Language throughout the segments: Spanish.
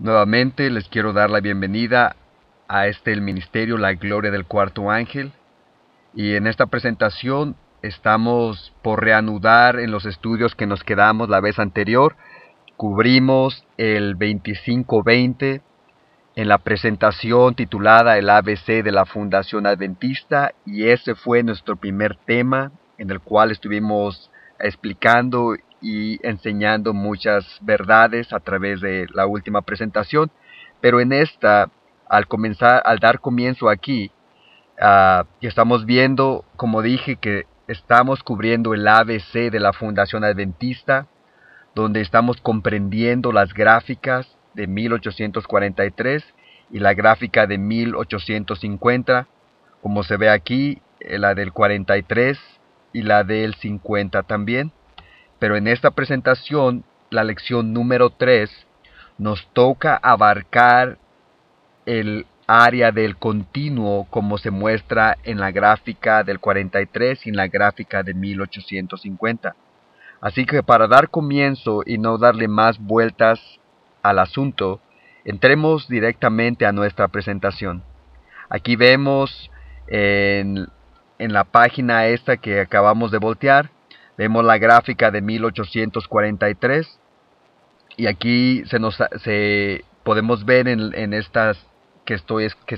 Nuevamente les quiero dar la bienvenida a el ministerio La Gloria del Cuarto Ángel, y en esta presentación estamos por reanudar en los estudios que nos quedamos la vez anterior. Cubrimos el 25-20 en la presentación titulada El ABC de la Fundación Adventista, y ese fue nuestro primer tema en el cual estuvimos explicando y enseñando muchas verdades a través de la última presentación. Pero en esta, al dar comienzo aquí, estamos viendo, como dije, que estamos cubriendo el ABC de la Fundación Adventista, donde estamos comprendiendo las gráficas de 1843 y la gráfica de 1850, como se ve aquí, la del 43 y la del 50 también. Pero en esta presentación, la lección número 3, nos toca abarcar el área del continuo como se muestra en la gráfica del 43 y en la gráfica de 1850. Así que para dar comienzo y no darle más vueltas al asunto, entremos directamente a nuestra presentación. Aquí vemos en la página esta que acabamos de voltear, vemos la gráfica de 1843, y aquí podemos ver en estas que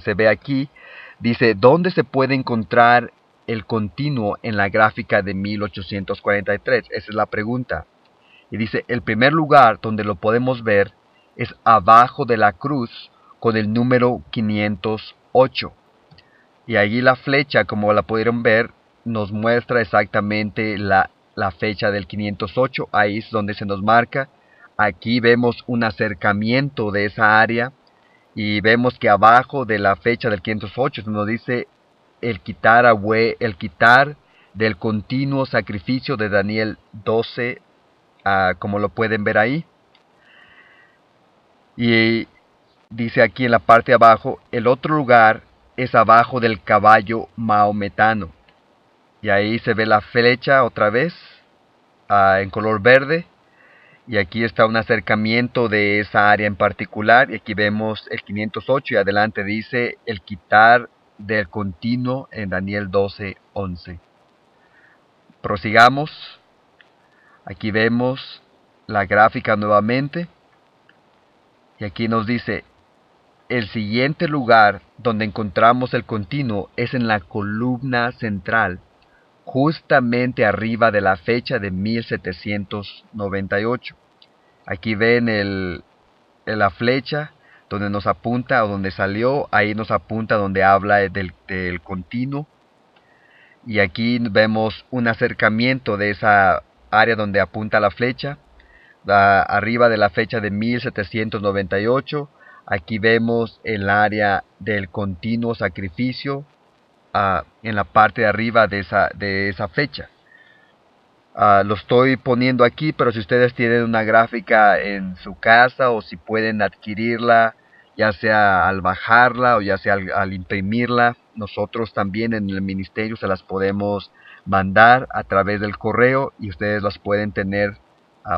se ve aquí, dice, ¿dónde se puede encontrar el continuo en la gráfica de 1843? Esa es la pregunta. Y dice, el primer lugar donde lo podemos ver es abajo de la cruz con el número 508. Y allí la flecha, como la pudieron ver, nos muestra exactamente la fecha del 508. Ahí es donde se nos marca. Aquí vemos un acercamiento de esa área y vemos que abajo de la fecha del 508 se nos dice el quitar del continuo sacrificio de Daniel 12, como lo pueden ver ahí. Y dice aquí en la parte de abajo, el otro lugar es abajo del caballo maometano. Y ahí se ve la flecha otra vez, en color verde. Y aquí está un acercamiento de esa área en particular. Y aquí vemos el 508 y adelante dice el quitar del continuo en Daniel 12:11. Prosigamos. Aquí vemos la gráfica nuevamente. Y aquí nos dice, el siguiente lugar donde encontramos el continuo es en la columna central, justamente arriba de la fecha de 1798. Aquí ven la flecha donde nos apunta o donde salió, ahí nos apunta donde habla del continuo. Y aquí vemos un acercamiento de esa área donde apunta la flecha, arriba de la fecha de 1798. Aquí vemos el área del continuo sacrificio, en la parte de arriba de esa fecha. Lo estoy poniendo aquí, pero si ustedes tienen una gráfica en su casa o si pueden adquirirla, ya sea al bajarla o ya sea al imprimirla, nosotros también en el ministerio se las podemos mandar a través del correo y ustedes las pueden tener,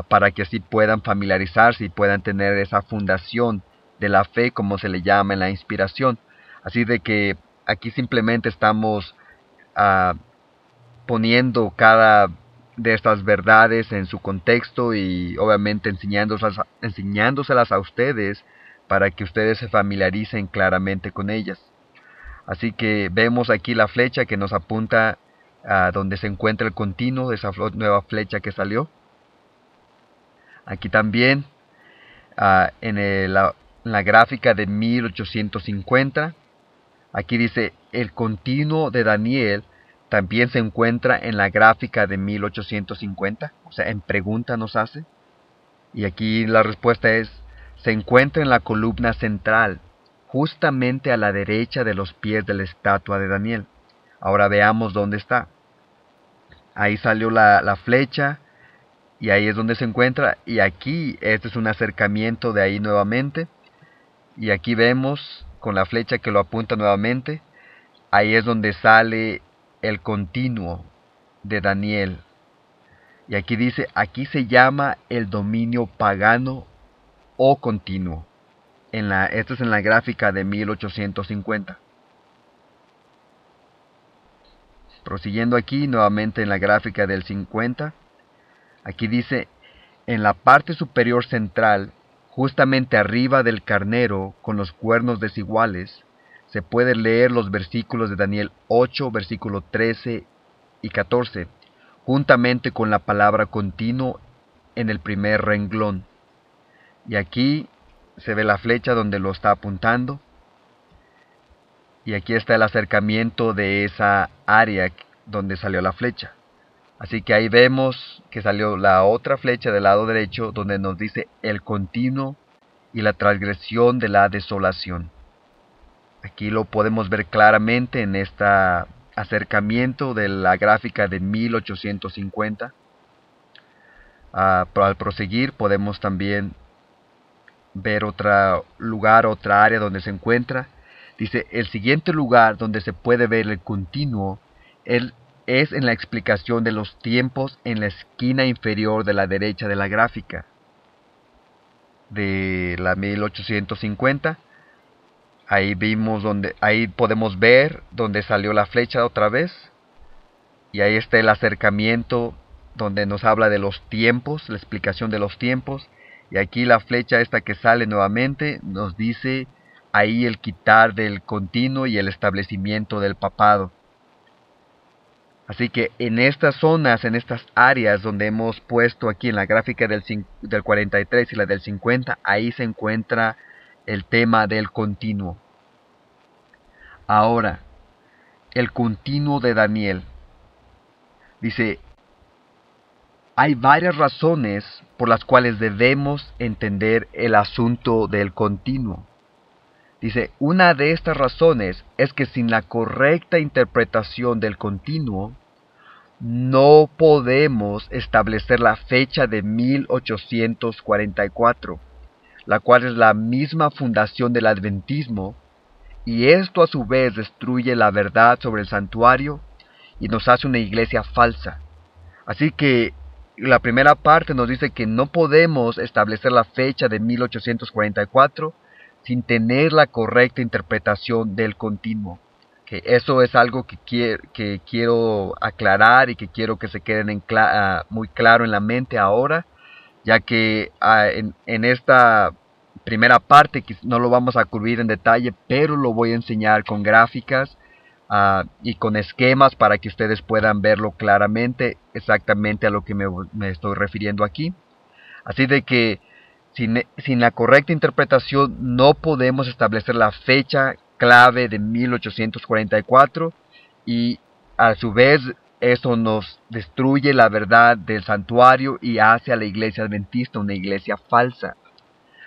para que así puedan familiarizarse y puedan tener esa fundación de la fe, como se le llama en la inspiración. Así de que aquí simplemente estamos uh, poniendo cada de estas verdades en su contexto y obviamente enseñándoselas a ustedes para que ustedes se familiaricen claramente con ellas. Así que vemos aquí la flecha que nos apunta a donde se encuentra el continuo de esa nueva flecha que salió. Aquí también en la gráfica de 1850, aquí dice el continuo de Daniel también se encuentra en la gráfica de 1850, o sea, en pregunta nos hace. Y aquí la respuesta es, se encuentra en la columna central, justamente a la derecha de los pies de la estatua de Daniel. Ahora veamos dónde está. Ahí salió la flecha y ahí es donde se encuentra. Y aquí este es un acercamiento de ahí nuevamente. Y aquí vemos con la flecha que lo apunta nuevamente. Ahí es donde sale el continuo de Daniel. Y aquí dice, aquí se llama el dominio pagano o continuo. Esto es en la gráfica de 1850. Prosiguiendo aquí, nuevamente en la gráfica del 50, aquí dice, en la parte superior central, justamente arriba del carnero con los cuernos desiguales, se puede leer los versículos de Daniel 8, versículo 13 y 14, juntamente con la palabra continuo en el primer renglón. Y aquí se ve la flecha donde lo está apuntando. Y aquí está el acercamiento de esa área donde salió la flecha. Así que ahí vemos que salió la otra flecha del lado derecho donde nos dice el continuo y la transgresión de la desolación. Aquí lo podemos ver claramente en este acercamiento de la gráfica de 1850. Al proseguir podemos también ver otro lugar, otra área donde se encuentra. Dice, el siguiente lugar donde se puede ver el continuo es en la explicación de los tiempos en la esquina inferior de la derecha de la gráfica de la 1850. Ahí podemos ver donde salió la flecha otra vez. Y ahí está el acercamiento donde nos habla de los tiempos, la explicación de los tiempos. Y aquí la flecha esta que sale nuevamente nos dice ahí el quitar del continuo y el establecimiento del papado. Así que en estas zonas, en estas áreas donde hemos puesto aquí en la gráfica del 43 y la del 50, ahí se encuentra el tema del continuo. Ahora, el continuo de Daniel. Dice, hay varias razones por las cuales debemos entender el asunto del continuo. Dice, una de estas razones es que sin la correcta interpretación del continuo, no podemos establecer la fecha de 1844, la cual es la misma fundación del adventismo, y esto a su vez destruye la verdad sobre el santuario y nos hace una iglesia falsa. Así que la primera parte nos dice que no podemos establecer la fecha de 1844 sin tener la correcta interpretación del continuo. Que eso es algo que quiero aclarar y que quiero que se queden muy claro en la mente ahora, ya que en esta primera parte que no lo vamos a cubrir en detalle, pero lo voy a enseñar con gráficas y con esquemas para que ustedes puedan verlo claramente, exactamente a lo que me estoy refiriendo aquí. Así de que sin la correcta interpretación no podemos establecer la fecha clave de 1844 y a su vez eso nos destruye la verdad del santuario y hace a la iglesia adventista una iglesia falsa.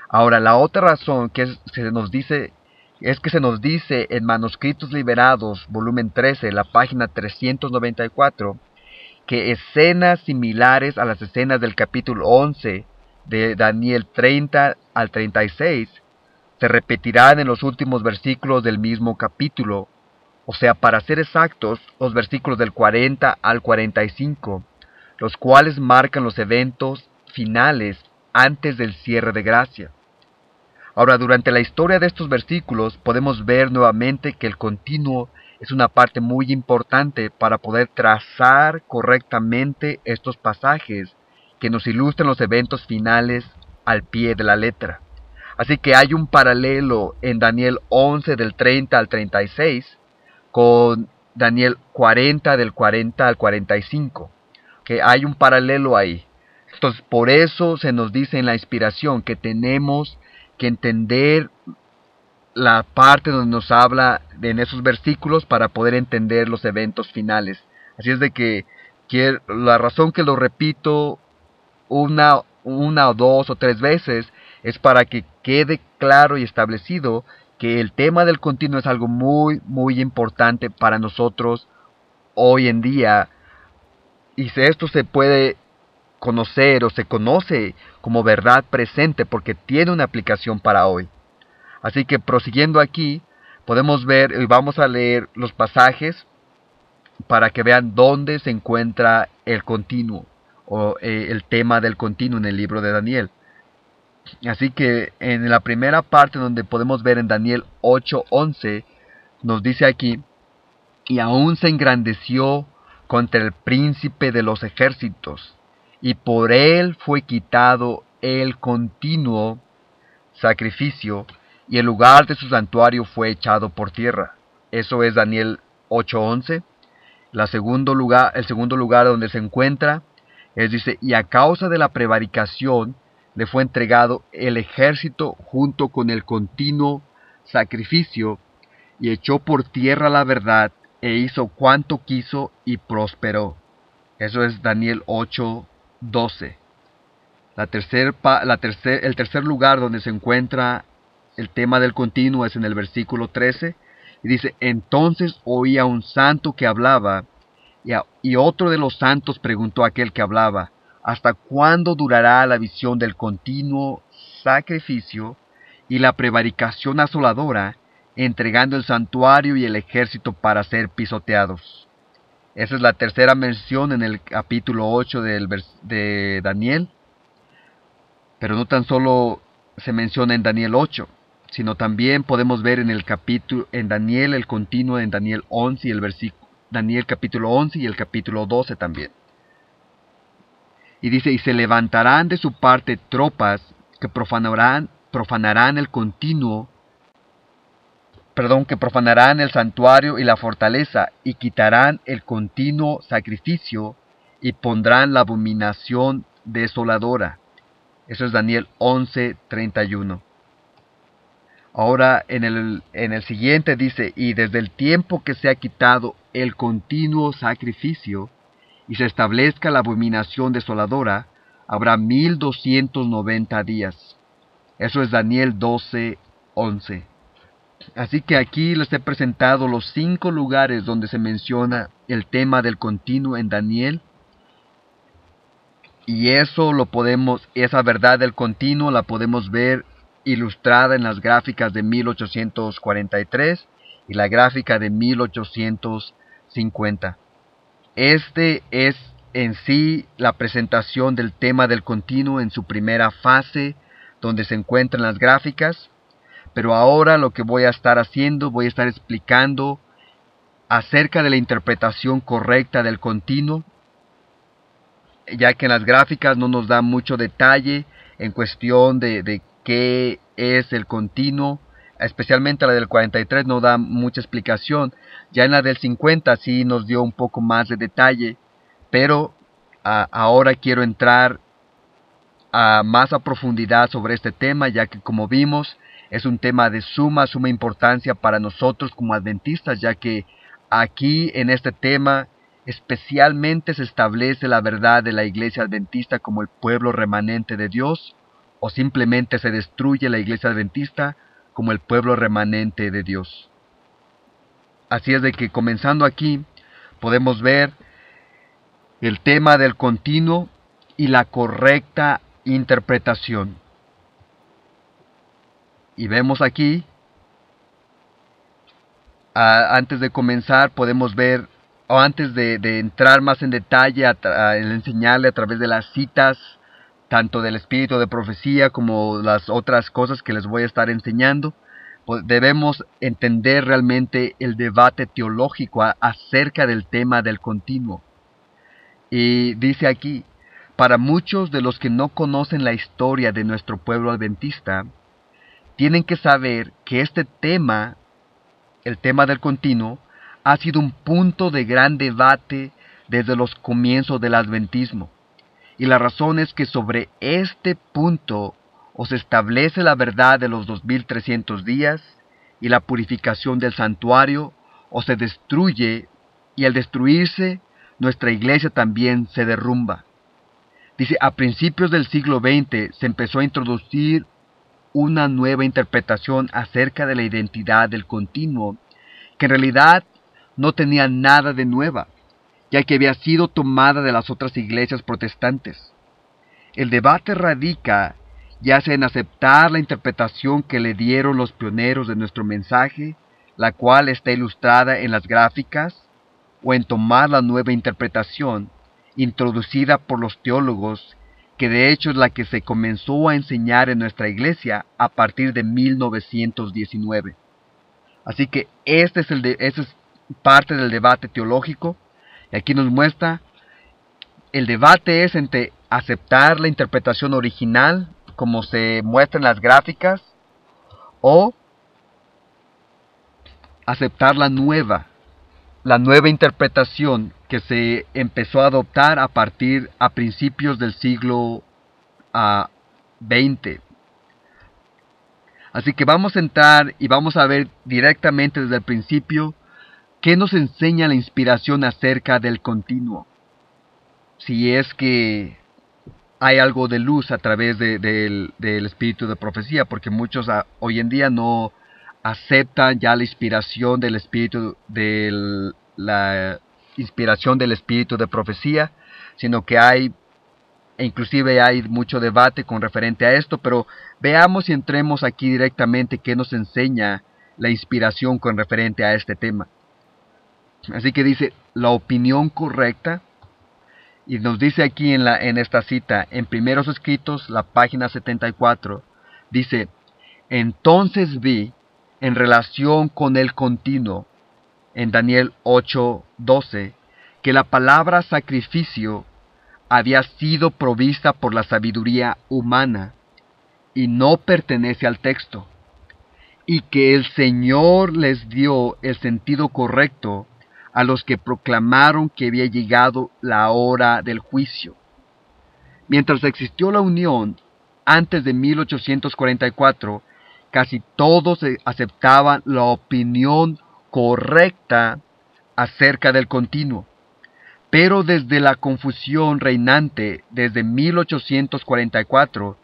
Ahora, la otra razón que se nos dice en Manuscritos Liberados, volumen 13, la página 394, que escenas similares a las escenas del capítulo 11 de Daniel 30 al 36 se repetirán en los últimos versículos del mismo capítulo, o sea, para ser exactos, los versículos del 40 al 45, los cuales marcan los eventos finales antes del cierre de gracia. Ahora, durante la historia de estos versículos podemos ver nuevamente que el continuo es una parte muy importante para poder trazar correctamente estos pasajes que nos ilustran los eventos finales al pie de la letra. Así que hay un paralelo en Daniel 11 del 30 al 36 con Daniel 40 del 40 al 45. Que hay un paralelo ahí. Entonces, por eso se nos dice en la inspiración que tenemos que entender la parte donde nos habla en esos versículos para poder entender los eventos finales. Así es de que la razón que lo repito una o dos o tres veces es para que quede claro y establecido que el tema del continuo es algo muy, muy importante para nosotros hoy en día. Y si esto se puede conocer o se conoce como verdad presente porque tiene una aplicación para hoy. Así que prosiguiendo aquí, podemos ver y vamos a leer los pasajes para que vean dónde se encuentra el continuo o el tema del continuo en el libro de Daniel. Así que en la primera parte donde podemos ver en Daniel 8:11, nos dice aquí, y aún se engrandeció contra el príncipe de los ejércitos, y por él fue quitado el continuo sacrificio, y el lugar de su santuario fue echado por tierra. Eso es Daniel 8:11. El segundo lugar donde se encuentra dice, y a causa de la prevaricación le fue entregado el ejército junto con el continuo sacrificio, y echó por tierra la verdad, e hizo cuanto quiso y prosperó. Eso es Daniel 8:12. El tercer lugar donde se encuentra el tema del continuo es en el versículo 13. Y dice, entonces oía un santo que hablaba, y otro de los santos preguntó a aquel que hablaba, ¿hasta cuándo durará la visión del continuo sacrificio y la prevaricación asoladora, entregando el santuario y el ejército para ser pisoteados? Esa es la tercera mención en el capítulo 8 de Daniel. Pero no tan solo se menciona en Daniel 8, sino también podemos ver en el capítulo, en Daniel el continuo en Daniel 11 y el versículo, Daniel capítulo 11 y el capítulo 12 también. Y dice, y se levantarán de su parte tropas que profanarán el continuo, que profanarán el santuario y la fortaleza, y quitarán el continuo sacrificio, y pondrán la abominación desoladora. Eso es Daniel 11:31. Ahora en el siguiente dice, y desde el tiempo que se ha quitado el continuo sacrificio, y se establezca la abominación desoladora, habrá 1290 días. Eso es Daniel 12:11. Así que aquí les he presentado los 5 lugares donde se menciona el tema del continuo en Daniel. Y esa verdad del continuo la podemos ver ilustrada en las gráficas de 1843 y la gráfica de 1850. Este es en sí la presentación del tema del continuo en su primera fase, donde se encuentran las gráficas. Pero ahora lo que voy a estar haciendo, voy a estar explicando acerca de la interpretación correcta del continuo, ya que en las gráficas no nos da mucho detalle en cuestión de qué es el continuo, especialmente la del 43 no da mucha explicación. Ya en la del 50 sí nos dio un poco más de detalle, pero ahora quiero entrar más a profundidad sobre este tema, ya que como vimos es un tema de suma importancia para nosotros como adventistas, ya que aquí en este tema especialmente se establece la verdad de la iglesia adventista como el pueblo remanente de Dios, o simplemente se destruye la iglesia adventista como el pueblo remanente de Dios. Así es de que comenzando aquí podemos ver el tema del continuo y la correcta interpretación. Y vemos aquí, antes de comenzar podemos ver, o antes de entrar más en detalle, en enseñarle a través de las citas, tanto del espíritu de profecía como las otras cosas que les voy a estar enseñando, debemos entender realmente el debate teológico acerca del tema del continuo. Y dice aquí, para muchos de los que no conocen la historia de nuestro pueblo adventista, tienen que saber que este tema, el tema del continuo, ha sido un punto de gran debate desde los comienzos del adventismo. Y la razón es que sobre este punto o se establece la verdad de los 2300 días y la purificación del santuario, o se destruye, y al destruirse, nuestra iglesia también se derrumba. Dice, a principios del siglo XX se empezó a introducir una nueva interpretación acerca de la identidad del continuo, que en realidad no tenía nada de nueva, ya que había sido tomada de las otras iglesias protestantes. El debate radica ya sea en aceptar la interpretación que le dieron los pioneros de nuestro mensaje, la cual está ilustrada en las gráficas, o en tomar la nueva interpretación introducida por los teólogos que de hecho es la que se comenzó a enseñar en nuestra iglesia a partir de 1919. Así que esta es parte del debate teológico, y aquí nos muestra, el debate es entre aceptar la interpretación original, como se muestra en las gráficas, o aceptar la nueva interpretación que se empezó a adoptar a principios del siglo XX. Así que vamos a entrar y vamos a ver directamente desde el principio qué nos enseña la inspiración acerca del continuo. Si es que hay algo de luz a través del espíritu de profecía, porque muchos hoy en día no aceptan ya la inspiración del espíritu la inspiración del espíritu de profecía, sino que inclusive hay mucho debate con referente a esto, pero veamos y entremos aquí directamente qué nos enseña la inspiración con referente a este tema. Así que dice, la opinión correcta, y nos dice aquí en esta cita, en Primeros Escritos, la página 74, dice, entonces vi, en relación con el continuo, en Daniel 8:12, que la palabra sacrificio había sido provista por la sabiduría humana y no pertenece al texto, y que el Señor les dio el sentido correcto a los que proclamaron que había llegado la hora del juicio. Mientras existió la Unión, antes de 1844, casi todos aceptaban la opinión correcta acerca del continuo. Pero desde la confusión reinante desde 1844,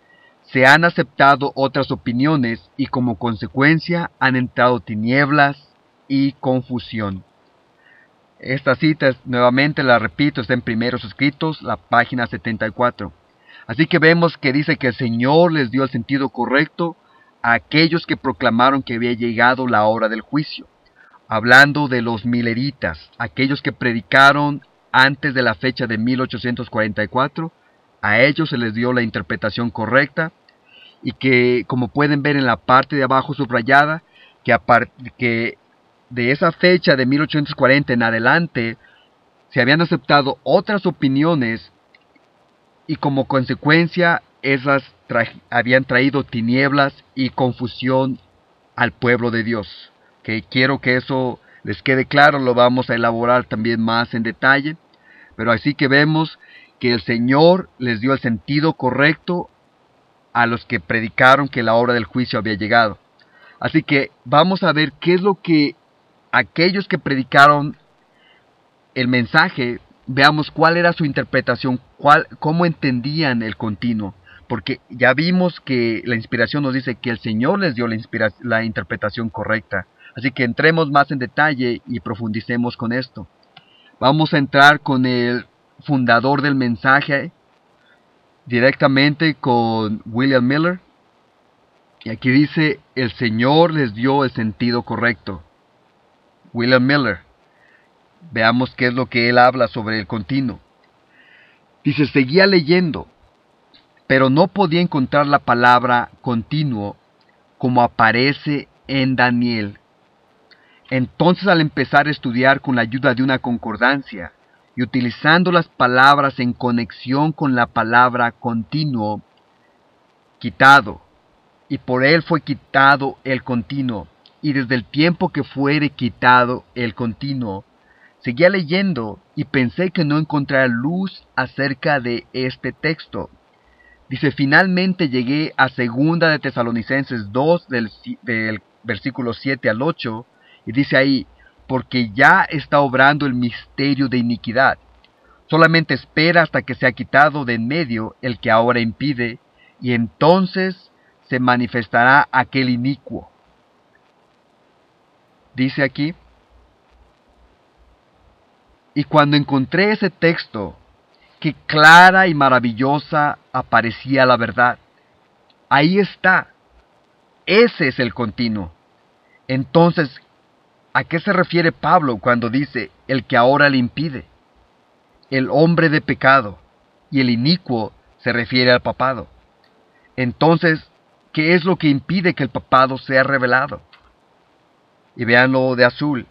se han aceptado otras opiniones y como consecuencia han entrado tinieblas y confusión. Esta cita, nuevamente la repito, está en Primeros Escritos, la página 74. Así que vemos que dice que el Señor les dio el sentido correcto a aquellos que proclamaron que había llegado la hora del juicio. Hablando de los mileritas, aquellos que predicaron antes de la fecha de 1844, a ellos se les dio la interpretación correcta y que, como pueden ver en la parte de abajo subrayada, que de esa fecha de 1840 en adelante se habían aceptado otras opiniones y como consecuencia esas habían traído tinieblas y confusión al pueblo de Dios. Que quiero que eso les quede claro, lo vamos a elaborar también más en detalle, pero así que vemos que el Señor les dio el sentido correcto a los que predicaron que la hora del juicio había llegado. Así que vamos a ver qué es lo que aquellos que predicaron el mensaje, veamos cuál era su interpretación, cómo entendían el continuo. Porque ya vimos que la inspiración nos dice que el Señor les dio la interpretación correcta. Así que entremos más en detalle y profundicemos con esto. Vamos a entrar con el fundador del mensaje, directamente con William Miller. Y aquí dice, el Señor les dio el sentido correcto. William Miller. Veamos qué es lo que él habla sobre el continuo. Dice, seguía leyendo, pero no podía encontrar la palabra continuo como aparece en Daniel. Entonces, al empezar a estudiar con la ayuda de una concordancia y utilizando las palabras en conexión con la palabra continuo, quitado, y por él fue quitado el continuo, y desde el tiempo que fuere quitado el continuo, seguía leyendo y pensé que no encontrara luz acerca de este texto. Dice, finalmente llegué a 2 de Tesalonicenses 2, del versículo 7 al 8, y dice ahí, porque ya está obrando el misterio de iniquidad. Solamente espera hasta que sea quitado de en medio el que ahora impide, y entonces se manifestará aquel inicuo. Dice aquí, y cuando encontré ese texto, que clara y maravillosa aparecía la verdad. Ahí está. Ese es el continuo. Entonces, ¿a qué se refiere Pablo cuando dice el que ahora le impide? El hombre de pecado y el inicuo se refiere al papado. Entonces, ¿qué es lo que impide que el papado sea revelado? Y vean lo de azul.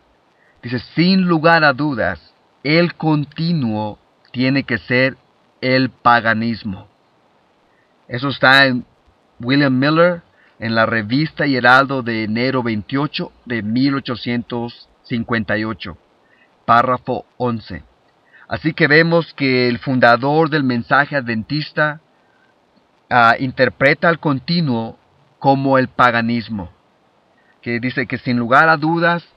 Dice, sin lugar a dudas, el continuo tiene que ser el paganismo. Eso está en William Miller, en la revista y Heraldo de enero 28 de 1858, párrafo 11. Así que vemos que el fundador del mensaje adventista interpreta al continuo como el paganismo, que dice que sin lugar a dudas,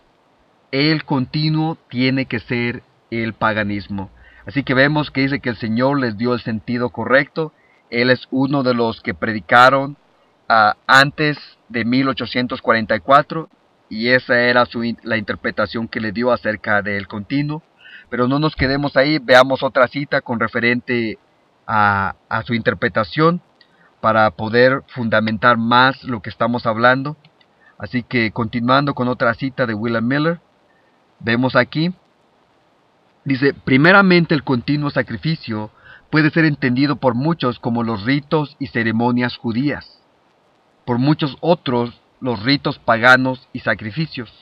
el continuo tiene que ser el paganismo. Así que vemos que dice que el Señor les dio el sentido correcto. Él es uno de los que predicaron antes de 1844 y esa era la interpretación que le dio acerca del continuo. Pero no nos quedemos ahí, veamos otra cita con referente a su interpretación para poder fundamentar más lo que estamos hablando. Así que continuando con otra cita de William Miller, vemos aquí, dice, primeramente el continuo sacrificio puede ser entendido por muchos como los ritos y ceremonias judías, por muchos otros los ritos paganos y sacrificios.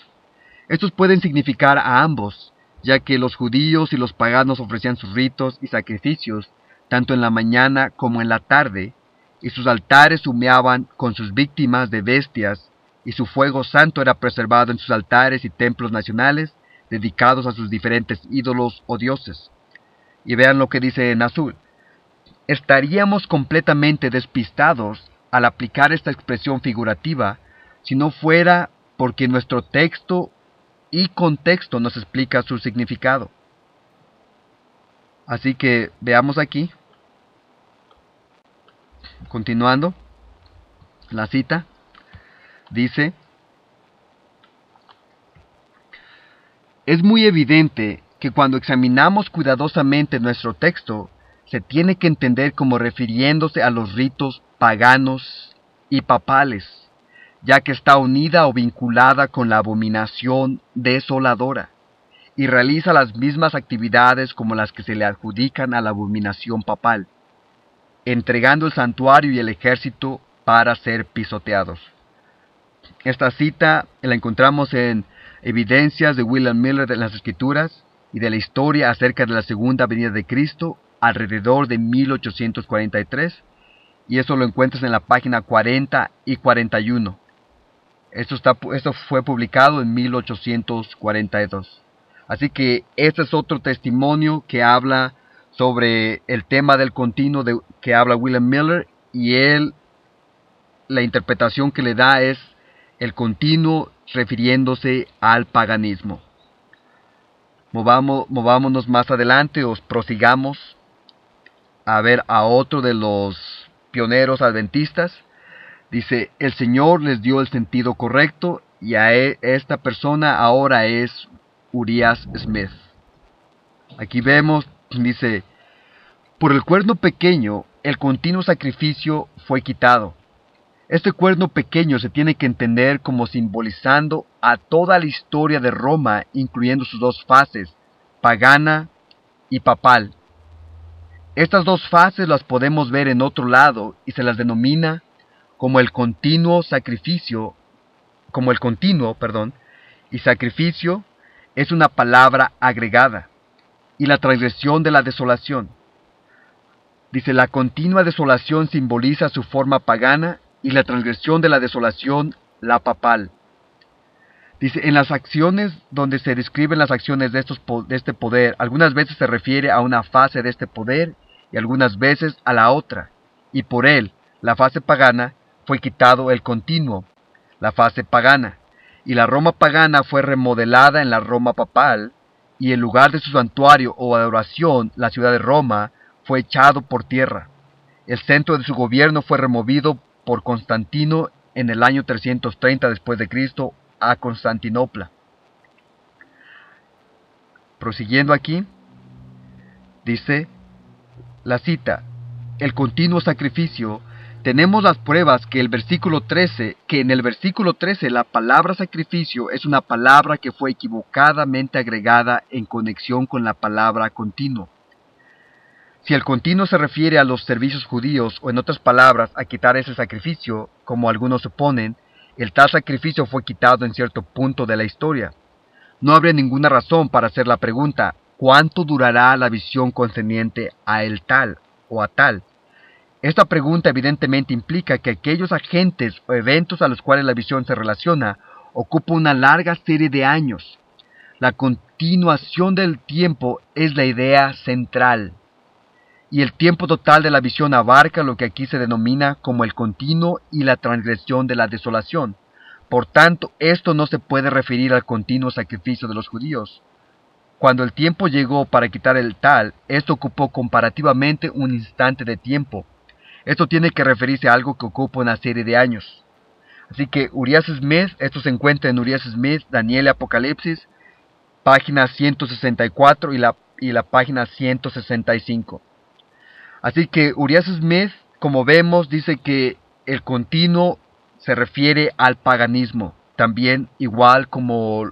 Estos pueden significar a ambos, ya que los judíos y los paganos ofrecían sus ritos y sacrificios tanto en la mañana como en la tarde, y sus altares humeaban con sus víctimas de bestias, y su fuego santo era preservado en sus altares y templos nacionales, dedicados a sus diferentes ídolos o dioses. Y vean lo que dice en azul. Estaríamos completamente despistados al aplicar esta expresión figurativa si no fuera porque nuestro texto y contexto nos explica su significado. Así que veamos aquí, continuando, la cita dice, es muy evidente que cuando examinamos cuidadosamente nuestro texto, se tiene que entender como refiriéndose a los ritos paganos y papales, ya que está unida o vinculada con la abominación desoladora, y realiza las mismas actividades como las que se le adjudican a la abominación papal, entregando el santuario y el ejército para ser pisoteados. Esta cita la encontramos en Evidencias de William Miller de las Escrituras y de la historia acerca de la segunda venida de Cristo alrededor de 1843, y eso lo encuentras en la página 40 y 41. Esto fue publicado en 1842. Así que este es otro testimonio que habla sobre el tema del continuo que habla William Miller, y la interpretación que le da es el continuo refiriéndose al paganismo. Movámonos más adelante, prosigamos a ver a otro de los pioneros adventistas. Dice, el Señor les dio el sentido correcto y a esta persona ahora es Urias Smith. Aquí vemos, dice, por el cuerno pequeño el continuo sacrificio fue quitado. Este cuerno pequeño se tiene que entender como simbolizando a toda la historia de Roma, incluyendo sus dos fases, pagana y papal. Estas dos fases las podemos ver en otro lado y se las denomina como el continuo, y sacrificio es una palabra agregada, y la transgresión de la desolación. Dice, la continua desolación simboliza su forma pagana y la transgresión de la desolación, la papal. Dice, en las acciones donde se describen las acciones de este poder, algunas veces se refiere a una fase de este poder y algunas veces a la otra, y por él, la fase pagana, fue quitado el continuo, la fase pagana, y la Roma pagana fue remodelada en la Roma papal, y en lugar de su santuario o adoración, la ciudad de Roma fue echado por tierra. El centro de su gobierno fue removido por Constantino en el año 330 después de Cristo a Constantinopla. Prosiguiendo aquí, dice la cita, el continuo sacrificio. Tenemos las pruebas que en el versículo 13 la palabra sacrificio es una palabra que fue equivocadamente agregada en conexión con la palabra continuo. Si el continuo se refiere a los servicios judíos, o en otras palabras, a quitar ese sacrificio, como algunos suponen, el tal sacrificio fue quitado en cierto punto de la historia. No habría ninguna razón para hacer la pregunta, ¿cuánto durará la visión concerniente a el tal o a tal? Esta pregunta evidentemente implica que aquellos agentes o eventos a los cuales la visión se relaciona ocupan una larga serie de años. La continuación del tiempo es la idea central, y el tiempo total de la visión abarca lo que aquí se denomina como el continuo y la transgresión de la desolación. Por tanto, esto no se puede referir al continuo sacrificio de los judíos. Cuando el tiempo llegó para quitar el tal, esto ocupó comparativamente un instante de tiempo. Esto tiene que referirse a algo que ocupa una serie de años. Así que Urias Smith, esto se encuentra en Urias Smith, Daniel y Apocalipsis, página 164 y la página 165. Así que Urias Smith, como vemos, dice que el continuo se refiere al paganismo. También, igual como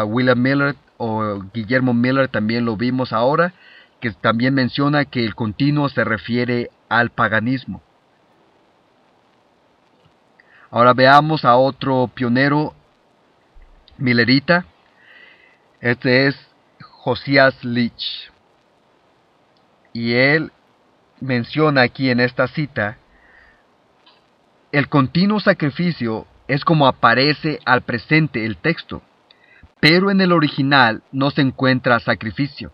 William Miller o Guillermo Miller, también lo vimos ahora, que también menciona que el continuo se refiere al paganismo. Ahora veamos a otro pionero millerita. Este es Josias Leach. Y él menciona aquí en esta cita, el continuo sacrificio es como aparece al presente el texto, pero en el original no se encuentra sacrificio.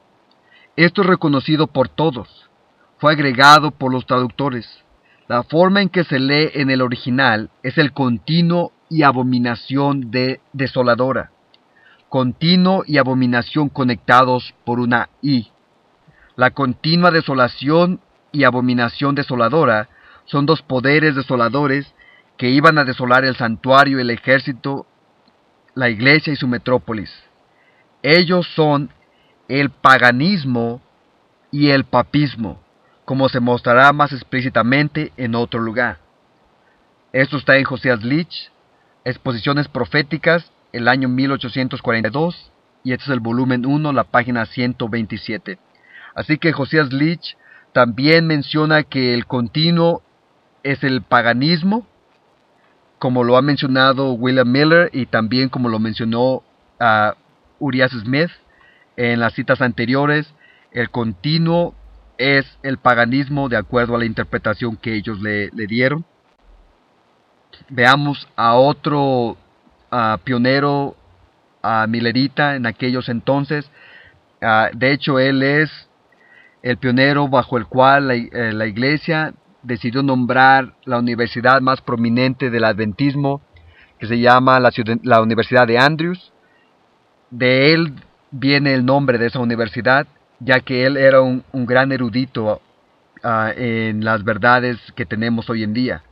Esto es reconocido por todos. Fue agregado por los traductores. La forma en que se lee en el original es el continuo y abominación desoladora. Continuo y abominación conectados por una I. La continua desolación y abominación desoladora son dos poderes desoladores que iban a desolar el santuario, el ejército, la iglesia y su metrópolis. Ellos son el paganismo y el papismo, como se mostrará más explícitamente en otro lugar. Esto está en Josias Leach, Exposiciones Proféticas, el año 1842, y este es el volumen 1, la página 127. Así que Josias Leach también menciona que el continuo es el paganismo, como lo ha mencionado William Miller y también como lo mencionó Urias Smith en las citas anteriores. El continuo es el paganismo de acuerdo a la interpretación que ellos le dieron. Veamos a otro pionero millerita en aquellos entonces. De hecho, él es el pionero bajo el cual la iglesia decidió nombrar la universidad más prominente del adventismo, que se llama la Universidad de Andrews. De él viene el nombre de esa universidad, ya que él era un gran erudito en las verdades que tenemos hoy en día.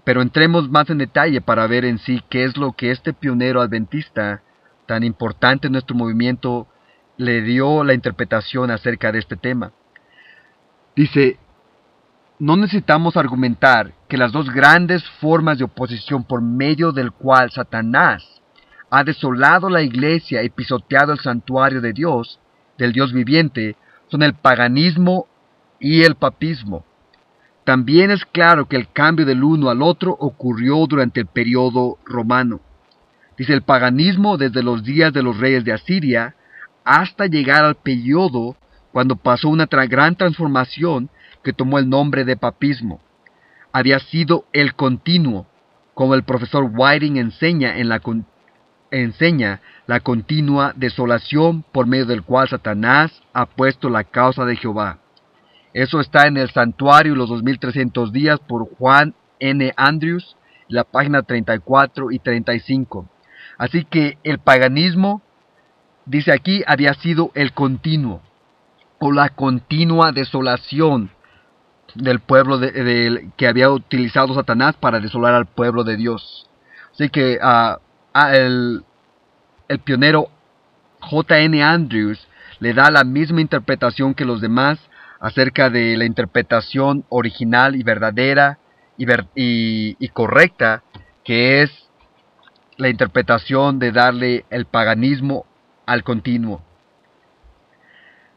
Pero entremos más en detalle para ver en sí qué es lo que este pionero adventista, tan importante en nuestro movimiento, le dio la interpretación acerca de este tema. Dice, no necesitamos argumentar que las dos grandes formas de oposición por medio del cual Satanás ha desolado la iglesia y pisoteado el santuario de Dios, del Dios viviente, son el paganismo y el papismo. También es claro que el cambio del uno al otro ocurrió durante el periodo romano. Dice el paganismo desde los días de los reyes de Asiria hasta llegar al periodo cuando pasó una gran transformación que tomó el nombre de papismo. Había sido el continuo, como el profesor Whiting enseña la continua desolación por medio del cual Satanás ha puesto la causa de Jehová. Eso está en el Santuario y los 2300 días por Juan N. Andrews, la página 34 y 35. Así que el paganismo, dice aquí, había sido el continuo, o la continua desolación del pueblo que había utilizado Satanás para desolar al pueblo de Dios. Así que el pionero J. N. Andrews le da la misma interpretación que los demás acerca de la interpretación original y verdadera y correcta, que es la interpretación de darle el paganismo al continuo.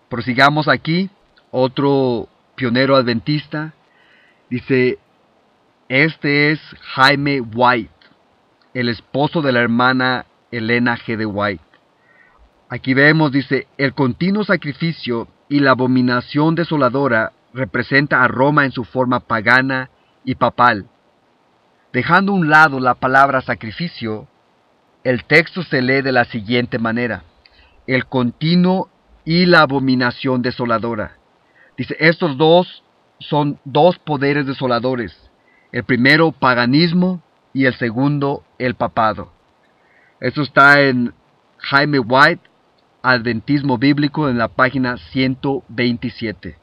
Prosigamos aquí. otro pionero adventista, dice, este es Jaime White, el esposo de la hermana Elena G. de White. Aquí vemos, dice, el continuo sacrificio y la abominación desoladora representa a Roma en su forma pagana y papal. Dejando a un lado la palabra sacrificio, el texto se lee de la siguiente manera: el continuo y la abominación desoladora. Dice, estos dos son dos poderes desoladores. El primero, paganismo, y el segundo, el papado. Esto está en Jaime White, Adventismo Bíblico, en la página 127.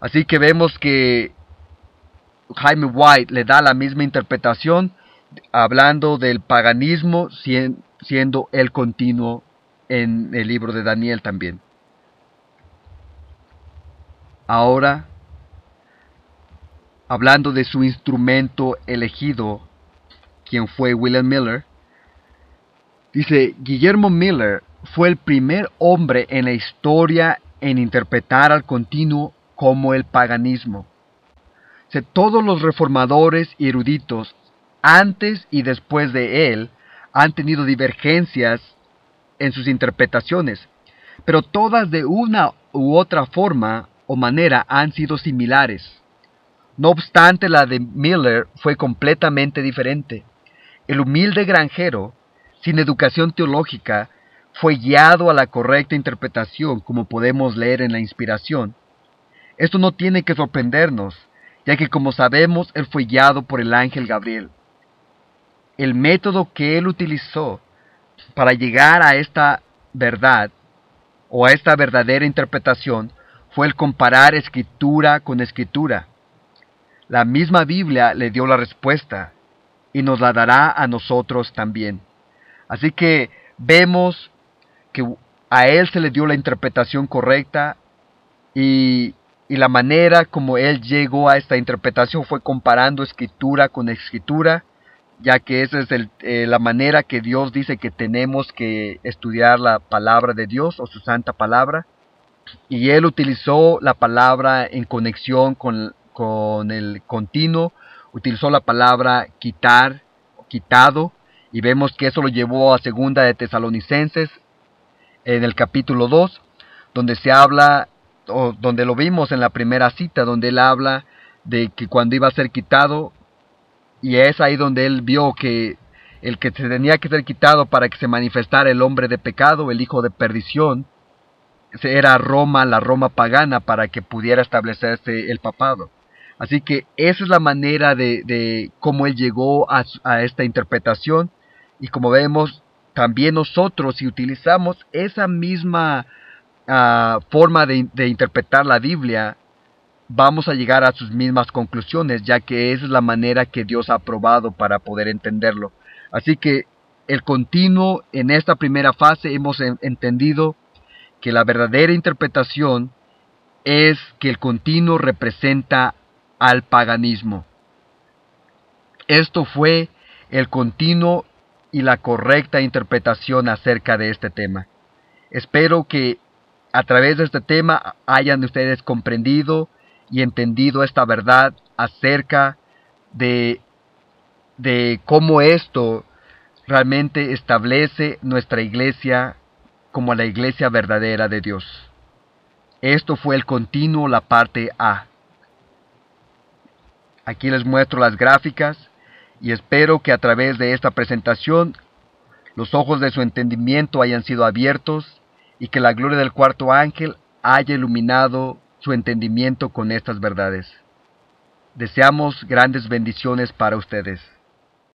Así que vemos que Jaime White le da la misma interpretación, hablando del paganismo siendo el continuo en el libro de Daniel también. Ahora, hablando de su instrumento elegido, quien fue William Miller, dice, Guillermo Miller fue el primer hombre en la historia en interpretar al continuo como el paganismo. Todos los reformadores y eruditos, antes y después de él, han tenido divergencias en sus interpretaciones, pero todas de una u otra forma o manera han sido similares. No obstante, la de Miller fue completamente diferente. El humilde granjero, sin educación teológica, fue guiado a la correcta interpretación, como podemos leer en la Inspiración. Esto no tiene que sorprendernos, ya que, como sabemos, él fue guiado por el ángel Gabriel. El método que él utilizó para llegar a esta verdad, o a esta verdadera interpretación, fue el comparar escritura con escritura. La misma Biblia le dio la respuesta, y nos la dará a nosotros también. Así que vemos que a él se le dio la interpretación correcta, y la manera como él llegó a esta interpretación fue comparando escritura con escritura, ya que esa es la manera que Dios dice que tenemos que estudiar la palabra de Dios, o su santa palabra. Y él utilizó la palabra en conexión con el continuo, utilizó la palabra quitar, quitado, y vemos que eso lo llevó a Segunda de Tesalonicenses, en el capítulo 2, donde se habla, o donde lo vimos en la primera cita, donde él habla de que cuando iba a ser quitado, y es ahí donde él vio que el que se tenía que ser quitado para que se manifestara el hombre de pecado, el hijo de perdición, era Roma, la Roma pagana, para que pudiera establecerse el papado. Así que esa es la manera de cómo él llegó a esta interpretación, y como vemos, también nosotros, si utilizamos esa misma forma de interpretar la Biblia, vamos a llegar a sus mismas conclusiones, ya que esa es la manera que Dios ha aprobado para poder entenderlo. Así que el continuo, en esta primera fase hemos entendido que la verdadera interpretación es que el continuo representa al paganismo. Esto fue el continuo y la correcta interpretación acerca de este tema. Espero que a través de este tema hayan ustedes comprendido y entendido esta verdad acerca de cómo esto realmente establece nuestra iglesia como la iglesia verdadera de Dios. Esto fue el continuo, la parte A. Aquí les muestro las gráficas y espero que a través de esta presentación los ojos de su entendimiento hayan sido abiertos y que la gloria del cuarto ángel haya iluminado su entendimiento con estas verdades. Deseamos grandes bendiciones para ustedes.